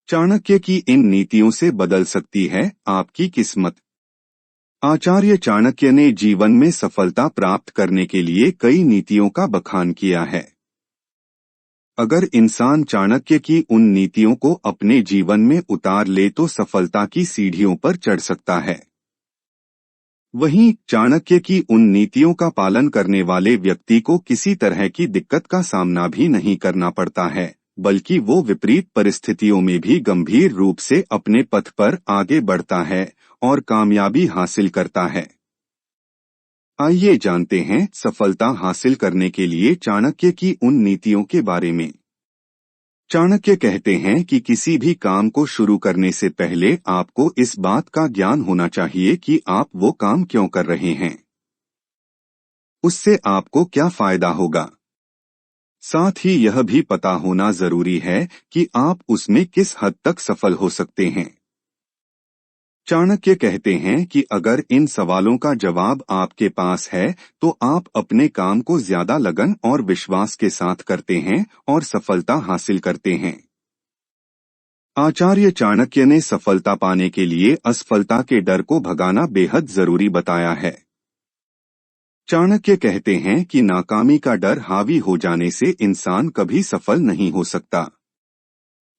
चाणक्य की इन नीतियों से बदल सकती है आपकी किस्मत। आचार्य चाणक्य ने जीवन में सफलता प्राप्त करने के लिए कई नीतियों का बखान किया है। अगर इंसान चाणक्य की उन नीतियों को अपने जीवन में उतार ले तो सफलता की सीढ़ियों पर चढ़ सकता है। वहीं चाणक्य की उन नीतियों का पालन करने वाले व्यक्ति को किसी तरह की दिक्कत का सामना भी नहीं करना पड़ता है, बल्कि वो विपरीत परिस्थितियों में भी गंभीर रूप से अपने पथ पर आगे बढ़ता है और कामयाबी हासिल करता है। आइए जानते हैं सफलता हासिल करने के लिए चाणक्य की उन नीतियों के बारे में। चाणक्य कहते हैं कि किसी भी काम को शुरू करने से पहले आपको इस बात का ज्ञान होना चाहिए कि आप वो काम क्यों कर रहे हैं, उससे आपको क्या फायदा होगा। साथ ही यह भी पता होना जरूरी है कि आप उसमें किस हद तक सफल हो सकते हैं। चाणक्य कहते हैं कि अगर इन सवालों का जवाब आपके पास है तो आप अपने काम को ज्यादा लगन और विश्वास के साथ करते हैं और सफलता हासिल करते हैं। आचार्य चाणक्य ने सफलता पाने के लिए असफलता के डर को भगाना बेहद जरूरी बताया है। चाणक्य कहते हैं कि नाकामी का डर हावी हो जाने से इंसान कभी सफल नहीं हो सकता।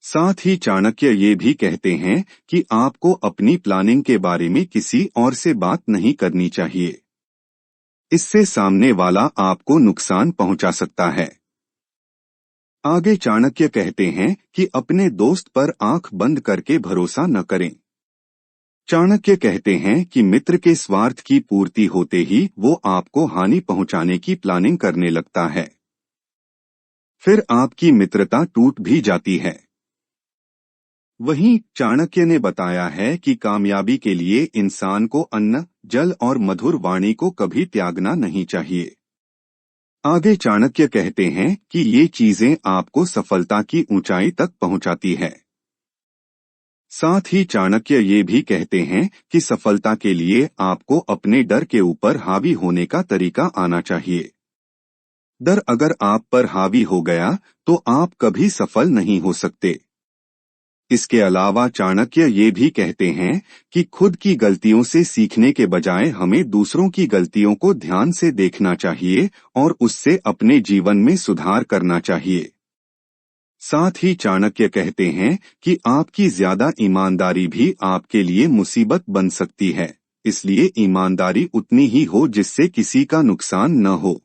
साथ ही चाणक्य ये भी कहते हैं कि आपको अपनी प्लानिंग के बारे में किसी और से बात नहीं करनी चाहिए। इससे सामने वाला आपको नुकसान पहुंचा सकता है। आगे चाणक्य कहते हैं कि अपने दोस्त पर आंख बंद करके भरोसा न करें। चाणक्य कहते हैं कि मित्र के स्वार्थ की पूर्ति होते ही वो आपको हानि पहुंचाने की प्लानिंग करने लगता है। फिर आपकी मित्रता टूट भी जाती है। वहीं चाणक्य ने बताया है कि कामयाबी के लिए इंसान को अन्न, जल और मधुर वाणी को कभी त्यागना नहीं चाहिए। आगे चाणक्य कहते हैं कि ये चीजें आपको सफलता की ऊंचाई तक पहुंचाती है। साथ ही चाणक्य ये भी कहते हैं कि सफलता के लिए आपको अपने डर के ऊपर हावी होने का तरीका आना चाहिए। डर अगर आप पर हावी हो गया तो आप कभी सफल नहीं हो सकते। इसके अलावा चाणक्य ये भी कहते हैं कि खुद की गलतियों से सीखने के बजाय हमें दूसरों की गलतियों को ध्यान से देखना चाहिए और उससे अपने जीवन में सुधार करना चाहिए। साथ ही चाणक्य कहते हैं कि आपकी ज्यादा ईमानदारी भी आपके लिए मुसीबत बन सकती है, इसलिए ईमानदारी उतनी ही हो जिससे किसी का नुकसान न हो।